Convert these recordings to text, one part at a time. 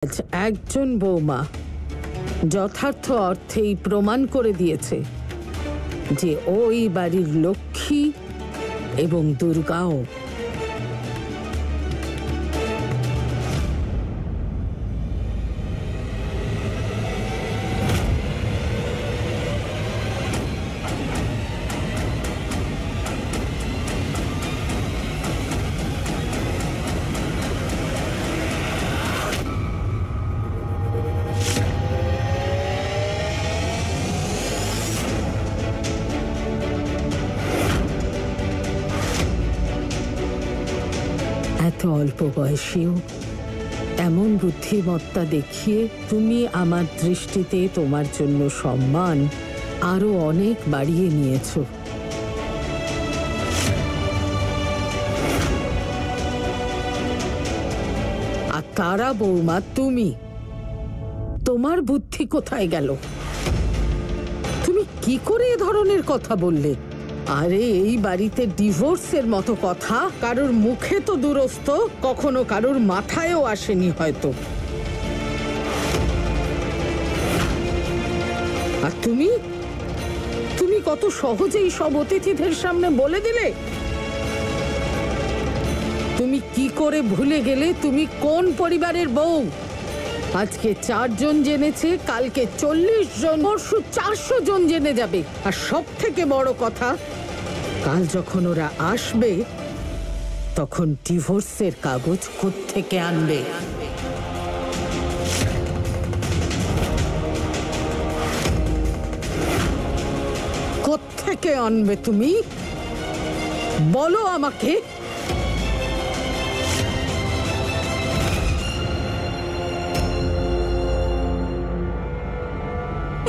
আজ একজন বৌমা যথার্থ অর্থেই প্রমাণ করে দিয়েছে যে ওই বাড়ির লক্ষ্মী এবং দুর্গাও। এত অল্প বয়সেও এমন বুদ্ধিমত্তা দেখিয়ে তুমি আমার দৃষ্টিতে তোমার জন্য সম্মান আরো অনেক বাড়িয়ে নিয়েছ। আর তারা বৌমা তুমি, তোমার বুদ্ধি কোথায় গেল? তুমি কি করে এ ধরনের কথা বললে? আরে এই বাড়িতে ডিভোর্সের মতো কথা কারোর মুখে তো দূরস্থ, কখনো কারোর মাথায়ও আসেনি হয়তো। আর তুমি তুমি কত সহজেই সব অতিথিদের সামনে বলে দিলে। তুমি কি করে ভুলে গেলে তুমি কোন পরিবারের বউ? আজকে 4 জন জেনেছে, কালকে 40 জন, পরশু 400 জন জেনে যাবে। আর সব থেকে বড় কথা, কাল যখন ওরা আসবে তখন ডিভোর্সের কাগজ কোত্থেকে আনবে? কোত্থেকে আনবে তুমি? বলো আমাকে।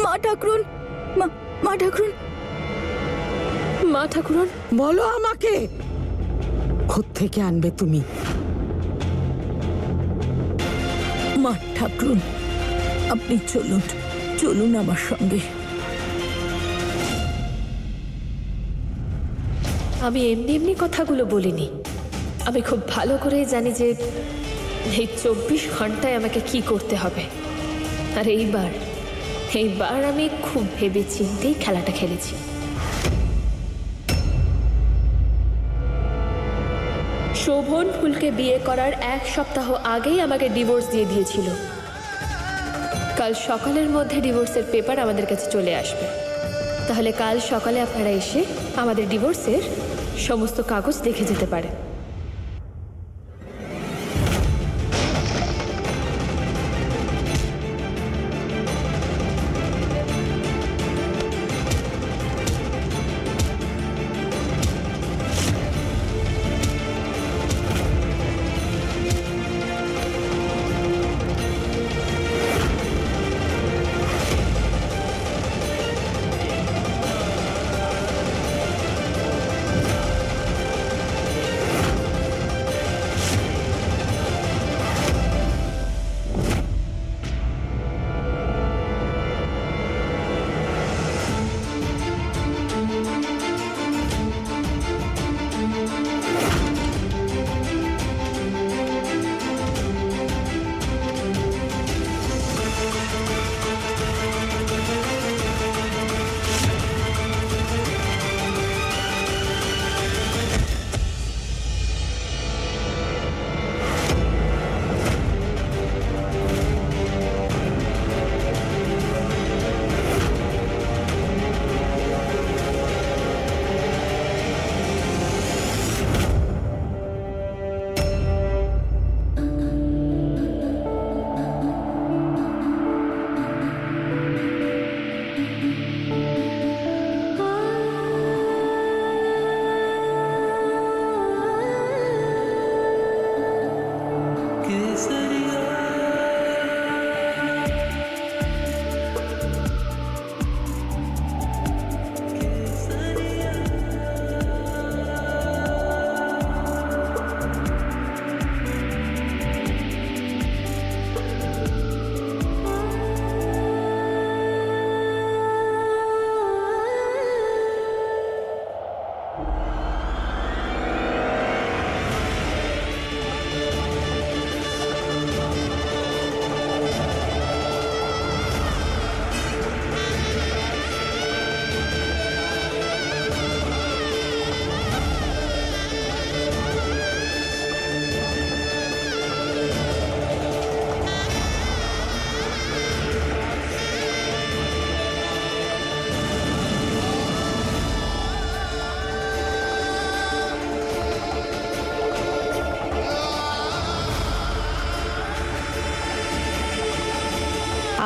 মা ঠাকুরন, মা ঠাকুরন, মা ঠাকুরন, বলো আমাকে, কোত্থেকে আনবে তুমি? মা ঠাকুরন, আপনি চলুন, চলুন আমার সঙ্গে। আমি এমনি এমনি কথাগুলো বলিনি। আমি খুব ভালো করে জানি যে এই 24 ঘন্টায় আমাকে কি করতে হবে। আর এইবার আমি খুব ভেবে চিন্তেই খেলাটা খেলেছি। শোভন ফুলকে বিয়ে করার 1 সপ্তাহ আগেই আমাকে ডিভোর্স দিয়ে দিয়েছিল। কাল সকালের মধ্যে ডিভোর্সের পেপার আমাদের কাছে চলে আসবে। তাহলে কাল সকালে আপনারা এসে আমাদের ডিভোর্সের সমস্ত কাগজ দেখে যেতে পারেন।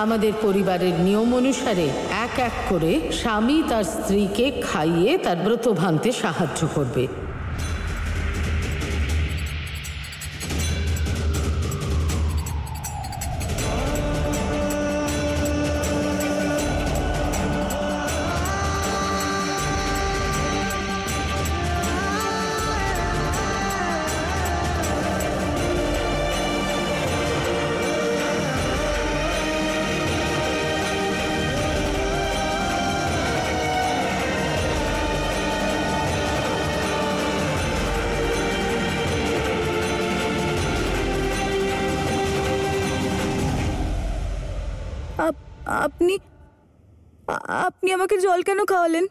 আমাদের পরিবারের নিয়ম অনুসারে এক এক করে স্বামী তার স্ত্রীকে খাইয়ে তার ব্রত ভাঙতে সাহায্য করবে। আপনি আপনি আমাকে জল কেন খাওয়ালেন?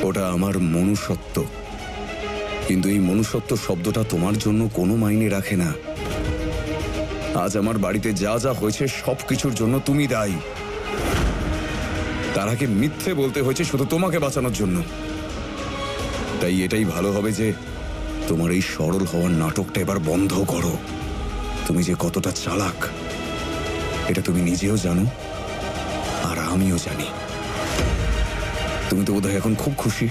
ওটা আমার মনুষ্যত্ব, কিন্তু এই মনুষ্যত্ব শব্দটা তোমার জন্য কোনো মাইনে রাখে না। আজ আমার বাড়িতে যা যা হয়েছে সবকিছুর জন্য তুমি দায়ী। তার আগে মিথ্যে বলতে হয়েছে শুধু তোমাকে বাঁচানোর জন্য। তাই এটাই ভালো হবে যে তোমার এই সরল হওয়ার নাটকটা এবার বন্ধ করো। তুমি যে কতটা চালাক এটা তুমি নিজেও জানো, আর আমিও জানি। তুমি তো বোধহয় এখন খুব খুশি,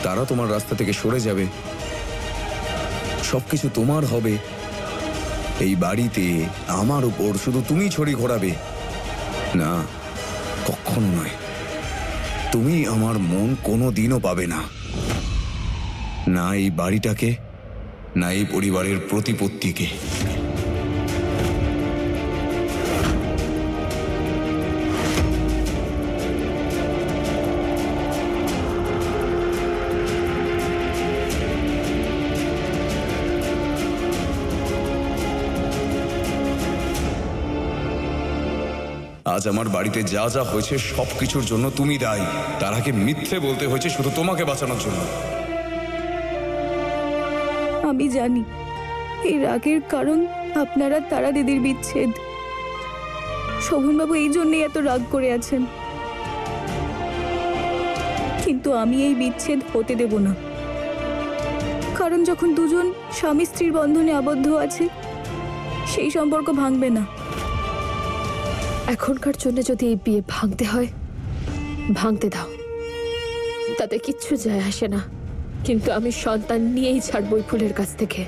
তারা তোমার রাস্তা থেকে সরে যাবে, সবকিছু তোমার হবে। এই বাড়িতে আমার উপর শুধু তুমি ছড়ি ঘোরাবে। না, কখনো নয়। তুমি আমার মন কোনো দিনও পাবে না, না এই বাড়িটাকে, না এই পরিবারের প্রতিপত্তিকে। আজ আমার বাড়িতে যা যা হয়েছে সবকিছুর জন্য তুমি দায়ী। তার আগে মিথ্যে বলতে হয়েছে শুধু তোমাকে বাঁচানোর জন্য। আমি জানি এই রাগের কারণ আপনারা তারা দিদির বিচ্ছেদ। শোভনবাবু এই জন্যই এত রাগ করে আছেন, কিন্তু আমি এই বিচ্ছেদ হতে দেব না। কারণ যখন দুজন স্বামী স্ত্রীর বন্ধনে আবদ্ধ আছে, সেই সম্পর্ক ভাঙবে না। এখনকার জন্য যদি এই বিয়ে ভাঙতে হয় ভাঙতে দাও, তাতে কিচ্ছু যায় আসে না। কিন্তু আমি সন্তান নিয়েই ছাড়বো ওই ফুলের কাছ থেকে।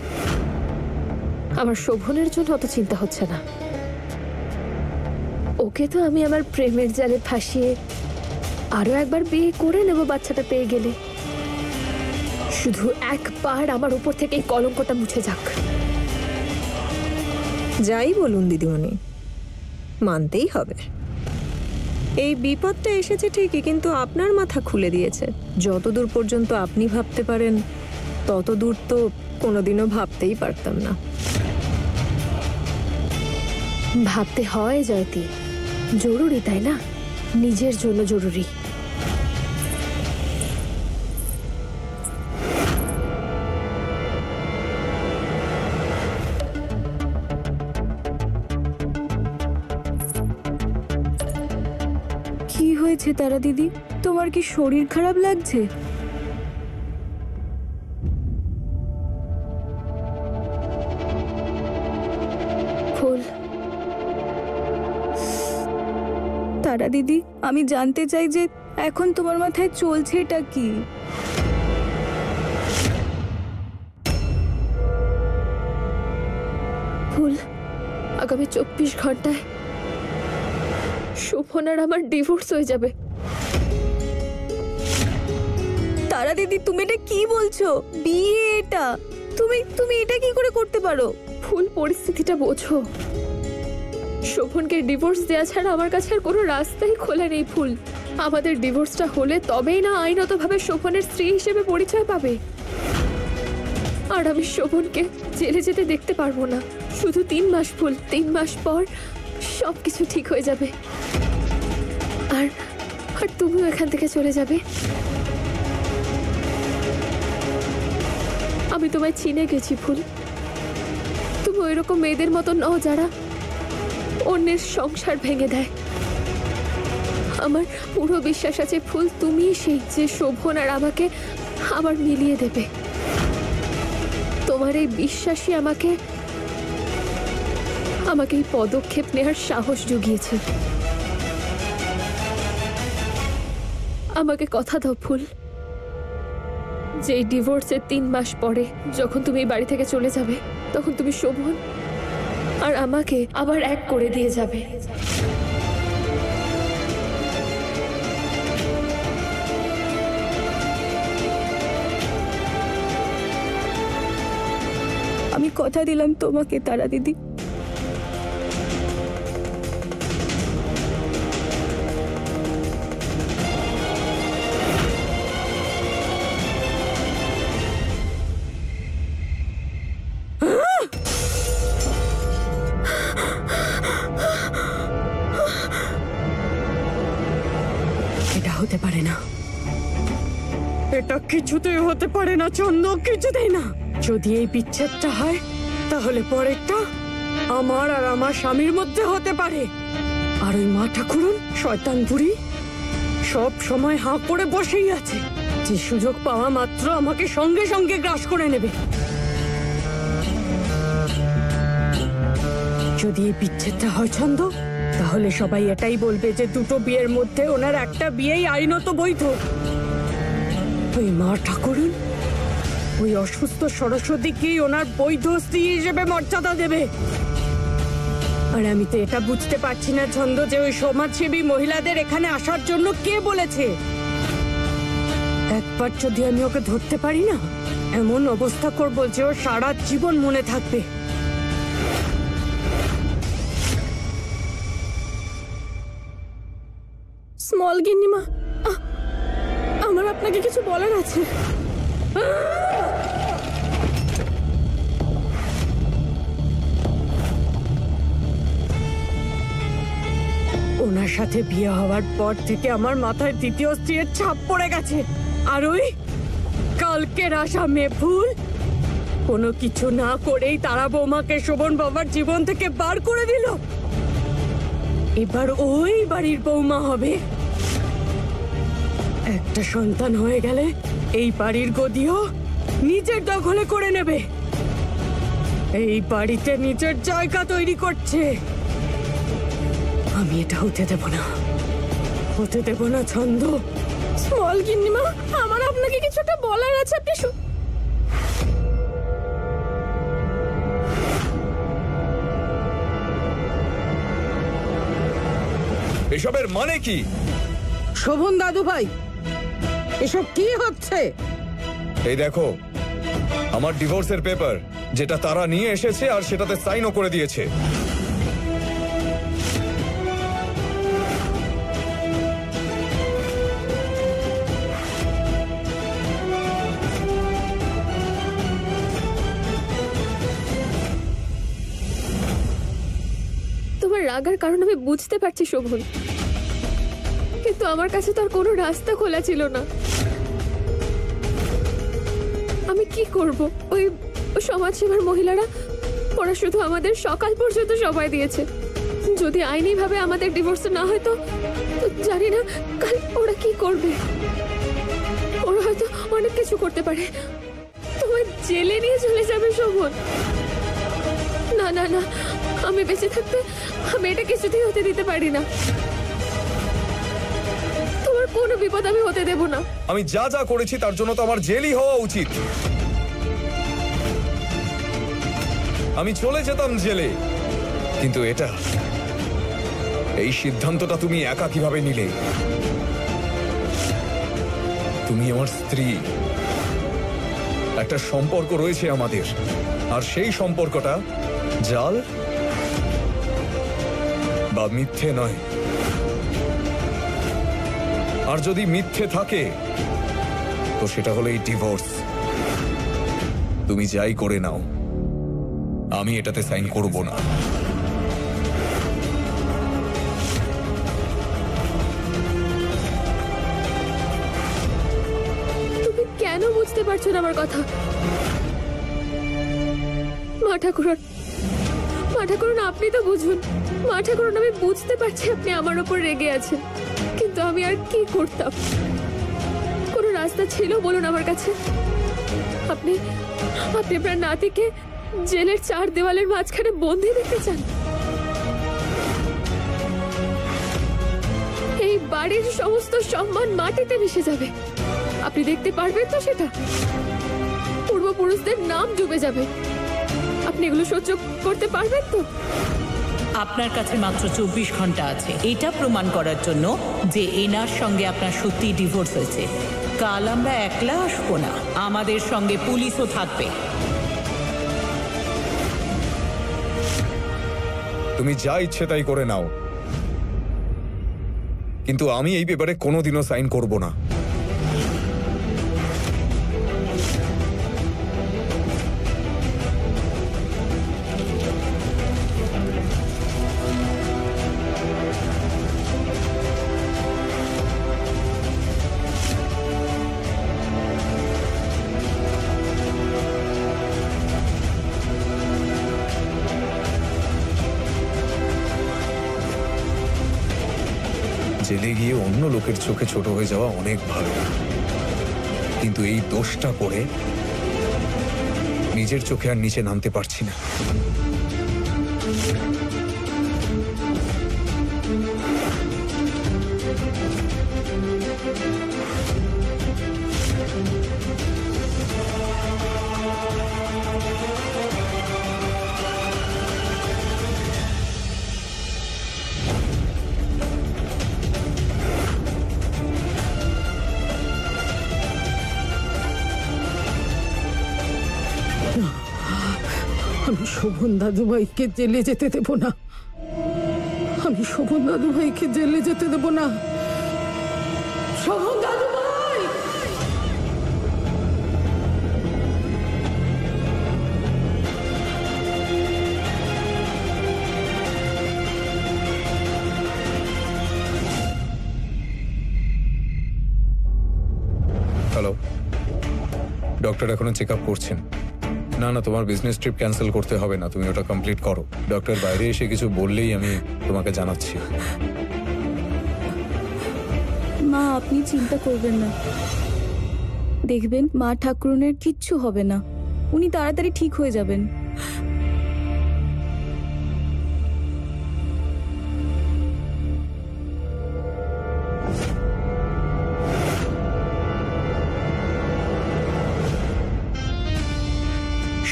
আমার শোভনের জন্য অত চিন্তা হচ্ছে না। ওকে তো আমি আমার প্রেমের জালে ফাঁসিয়ে আরো একবার বিয়ে করে নেব বাচ্চাটা পেয়ে গেলে। শুধু একবার আমার উপর থেকে এই কলঙ্কটা মুছে যাক। যাই বলুন দিদিমণি, মানতেই হবে এই বিপদটা এসেছে ঠিকই, কিন্তু আপনার মাথা খুলে দিয়েছে। যতদূর পর্যন্ত আপনি ভাবতে পারেন ততদূর তো কোনোদিনও ভাবতেই পারতাম না। ভাবতে হয় জয়তী, জরুরি তাই না? নিজের জন্য জরুরি। কি হয়েছে তারা দিদি? তোমার কি শরীর খারাপ লাগছে? ফুল, তারা দিদি, আমি জানতে চাই যে এখন তোমার মাথায় চলছে এটা কি? ফুল, আগামী 24 ঘন্টায় শোভন আর আমার ডিভোর্স হয়ে যাবে। তারা দিদি, তুমি এটা কি বলছো? বিয়ে এটা তুমি এটা কি করে করতে পারো? ফুল, পরিস্থিতিটা বোঝো। শোভনকে ডিভোর্স দেওয়া ছাড়া আমার কাছে আর কোনো রাস্তাই খোলা নেই। ফুল, আমাদের ডিভোর্সটা হলে তবেই না আইনতভাবে শোভনের স্ত্রী হিসেবে পরিচয় পাবে। আর আমি শোভনকে জেলে যেতে দেখতে পারবো না। শুধু 3 মাস ফুল, 3 মাস পর সব কিছু ঠিক হয়ে যাবে, আর আর তুমিও এখান থেকে চলে যাবে। আমি তোমায় চিনে গেছি ফুল, তুমি ওইরকম মেয়েদের মতো নও যারা অন্যের সংসার ভেঙে দেয়। আমার পুরো বিশ্বাস আছে ফুল, তুমি সেই যে শোভন আর আমাকে আবার মিলিয়ে দেবে। তোমার এই বিশ্বাসই আমাকে এই পদক্ষেপ নেওয়ার সাহস জুগিয়েছে। আমাকে কথা দাও ফুল, যে ডিভোর্সের 3 মাস পরে যখন তুমি এই বাড়ি থেকে চলে যাবে, তখন তুমি শোভন আর আমাকে আবার এক করে দিয়ে যাবে। আমি কথা দিলাম তোমাকে তারা দিদি। এটা হতে পারে না, এটা কিছুতেই হতে পারে না চন্দ্র, কিছুতেই না। যদি এই বিচ্ছেদটা হয় তাহলে পরেরটা আমার আর আমার স্বামীর মধ্যে হতে পারে। আর ওই মা ঠাকুরন শয়তান বুড়ি সব সময় হাঁ করে বসেই আছে, যে সুযোগ পাওয়া মাত্র আমাকে সঙ্গে সঙ্গে গ্রাস করে নেবে। যদি এই বিচ্ছেদটা হয় ছন্দ, তাহলে সবাই এটাই বলবে যে দুটো বিয়ের মধ্যে ওনার একটা বিয়েই আইনত বৈধ। ওই মা ঠাকুরন ওই অসুস্থ সরস্বতীকেই ওনার বৈধ স্ত্রী হিসেবে মর্যাদা দেবে। আর আমি তো এটা বুঝতে পারছি না ছন্দ, যে ওই সমাজসেবী মহিলাদের এখানে আসার জন্য কে বলেছে। একবার যদি আমি ওকে ধরতে পারি না, এমন অবস্থা করব যে ও সারা জীবন মনে থাকবে। স্মল গিন্নিমা, আমার আপনাকে কিছু বলার আছে। ওনার সাথে বিয়ে হওয়ার পর থেকে আমার মাথায় দ্বিতীয় স্ত্রীর ছাপ পড়ে গেছে। আর ওই কালকের আশা মেয়ে ফুল কোনো কিছু না করেই তারা বৌমাকে শোভন বাবার জীবন থেকে বার করে দিল। এবার ওই বাড়ির বৌমা হবে। একটা সন্তান হয়ে গেলে এই বাড়ির গদিও নিজের দখলে করে নেবে। এই বাড়িতে নিজের জায়গা তৈরি করছে। আমি এটা হতে দেব না, হতে দেব না ছন্দ। স্মল গিন্নিমা, আমার আপনাকে কিছুটা বলার আছে, আপনি এসবের মানে কি? শোভন দাদু ভাই, এসব কি হচ্ছে? এই দেখো আমার ডিভোর্সের পেপার, যেটা তারা নিয়ে এসেছে আর সেটাতে সাইনও করে দিয়েছে। তোমার রাগার কারণ আমি বুঝতে পারছি শোভন, কিন্তু আমার কাছে তো আর কোনো রাস্তা খোলা ছিল না। আমি কি করব? ওই সমাজসেবার মহিলারা, ওরা শুধু আমাদের সকাল পর্যন্ত সময় দিয়েছে। যদি আইনি ভাবে আমাদের ডিভোর্স না হয় তো জানি না কাল ওরা কি করবে। ওরা হয়তো অনেক কিছু করতে পারে, তোমায় জেলে নিয়ে চলে যাবে শোভন। না না না, আমি বেঁচে থাকতে আমি এটা কিছুতেই হতে দিতে পারি না। তোমার কোনো বিপদ আমি হতে দেব না। আমি যা যা করেছি তার জন্য তো আমার জেলই হওয়া উচিত। আমি চলে যেতাম জেলে, কিন্তু এই সিদ্ধান্তটা তুমি একা কিভাবে নিলে? তুমি আমার স্ত্রী, একটা সম্পর্ক রয়েছে আমাদের, আর সেই সম্পর্কটা জাল বা মিথ্যে নয়। আর যদি মিথ্যে থাকে তো সেটা হলো এই ডিভোর্স। তুমি যাই করে নাও, আমি এটাতে সাইন করব না। পারছো না আমার কথা। মা ঠাকুরন, মা ঠাকুরন, আপনি তো বুঝুন। মা ঠাকুরন, আমি বুঝতে পারছি আপনি আমার ওপর রেগে আছেন, কিন্তু আমি আর কি করতাম? কোনো রাস্তা ছিল বলুন আমার কাছে? আপনি আপনি আপনার নাতিকে জেলের 4 দেওয়ালের মাঝখানে বন্দি দেখতে চান? এই বাড়ির সমস্ত সম্মান মাটিতে মিশে যাবে। আপনি দেখতে পারবেন তো সেটা? পূর্বপুরুষদের নাম ডুবে যাবে। আপনি এগুলো সহ্য করতে পারবেন তো? আপনার কাছে মাত্র 24 ঘন্টা আছে এটা প্রমাণ করার জন্য যে এনার সঙ্গে আপনার সত্যি ডিভোর্স হয়েছে। কাল আমরা একলা আসবো না, আমাদের সঙ্গে পুলিশও থাকবে। তুমি যা ইচ্ছে তাই করে নাও, কিন্তু আমি এই পেপারে কোনোদিনও সাইন করব না। জেলে গিয়ে অন্য লোকের চোখে ছোট হয়ে যাওয়া অনেক ভালো, কিন্তু এই দোষটা করে নিজের চোখে আর নিচে নামতে পারছি না। আমি শোভন দাদুভাইকে জেলে যেতে দেব না। আমি শোভন দাদুভাইকে জেলে যেতে দেব না। শোভন দাদুভাই! হ্যালো, ডক্টর এখনো চেক আপ করছেন। না না, তোমার বিজনেস ট্রিপ ক্যান্সেল করতে হবে না, তুমি ওটা কমপ্লিট করো। ডক্টর বাইরে এসে কিছু বললেই আমি তোমাকে জানাচ্ছি। মা, আপনি চিন্তা করবেন না, দেখবেন মা ঠাকুরনের কিচ্ছু হবে না, উনি তাড়াতাড়ি ঠিক হয়ে যাবেন।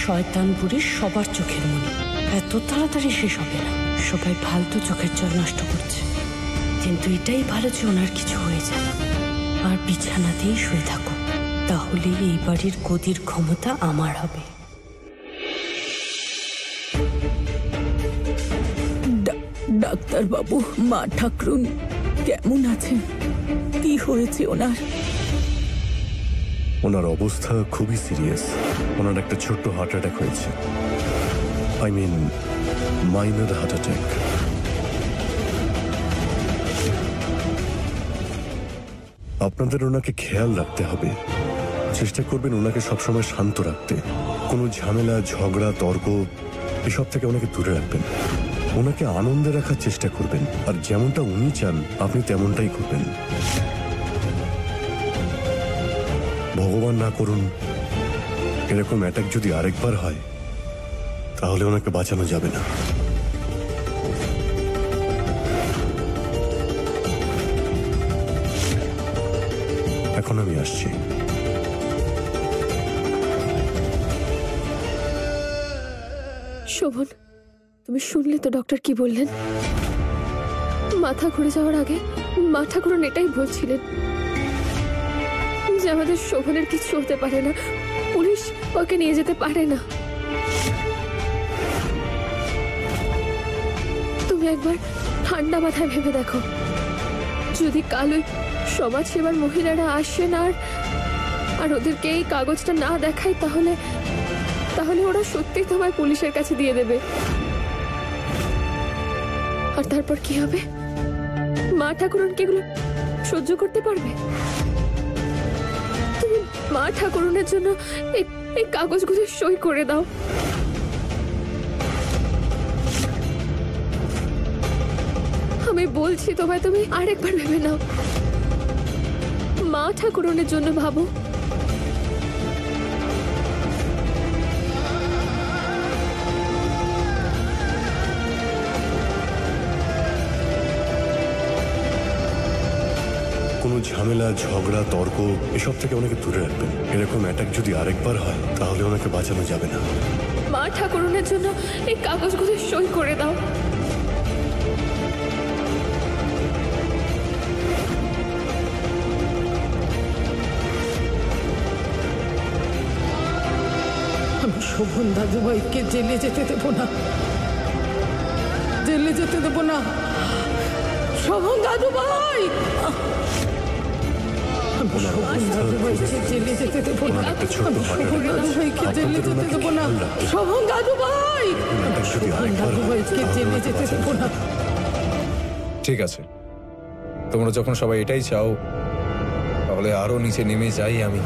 শয়তানপুরী সবার চোখের মনি, এত তাড়াতাড়ি শেষ হবে না। সবাই ফালতু চোখের জল নষ্ট করছে, কিন্তু এটাই ভালো যে ওনার কিছু হয়ে যায় আর বিছানাতেই শুয়ে থাকো, তাহলেই এই বাড়ির গদির ক্ষমতা আমার হবে। ডাক্তার বাবু, মা ঠাকুরন কেমন আছেন? কি হয়েছে ওনার? ওনার অবস্থা খুবই সিরিয়াস। ওনার একটা ছোট্ট হার্ট অ্যাটাক হয়েছে, I mean minor heart attack. আপনাদের ওনাকে খেয়াল রাখতে হবে, চেষ্টা করবেন ওনাকে সবসময় শান্ত রাখতে। কোনো ঝামেলা, ঝগড়া, তর্ক এসব থেকে ওনাকে দূরে রাখবেন। ওনাকে আনন্দে রাখার চেষ্টা করবেন, আর যেমনটা উনি চান আপনি তেমনটাই করবেন। ভগবান না করুন এরকম অ্যাটাক যদি আরেকবার হয়, তাহলে ওনাকে বাঁচানো যাবে না। এখন আমি আসছি। শোভন, তুমি শুনলে তো ডক্টর কি বললেন? মাথা ঘুরে যাওয়ার আগে মা ঠাকুরন এটাই বলছিলেন যে আমাদের শোভনের কিছু হতে পারে না, পুলিশ ওকে নিয়ে যেতে পারে না। তুমি একবার ঠান্ডা মাথায় ভেবে দেখো, যদি কাল ওই সমাজ সেবার মহিলারা আসেন আর ওদেরকে এই কাগজটা না দেখায়, তাহলে তাহলে ওরা সত্যি তোমায় পুলিশের কাছে দিয়ে দেবে। আর তারপর কি হবে? মা ঠাকুরন কি এগুলো সহ্য করতে পারবে? মা ঠাকুরনের জন্য এই কাগজগুলো সই করে দাও। আমি বলছি তোমায়, তুমি আরেকবার ভেবে নাও। মা ঠাকুরনের জন্য ভাবো। কোনো ঝামেলা ঝগড়া তর্ক এসব থেকে ওনাকে দূরে রাখবেন। এরকম অ্যাটাক যদি আরেকবার হয় তাহলে ওনাকে বাঁচানো যাবে না। মা ঠাকুরনের জন্য এই কাগজগুলো সই করে দাও। আমি শোভন দাদুভাইকে জেলে যেতে দেব না, জেলে যেতে দেব না। শোভন দাদুভাই, আমি শোভন দাদুভাইকে জেলে যেতে দেব না। একটা ছোট্ট আমি শোভন দাদুভাইকে জেলে যেতে দেব না। শোভন দাদুভাই, অ্যাটাক যদি শোভন আরেকবার হয় দাদুভাইকে জেলে যেতে দেব না। ঠিক আছে, তোমরা যখন সবাই এটাই চাও তাহলে আরো নিচে নেমে যাই আমি।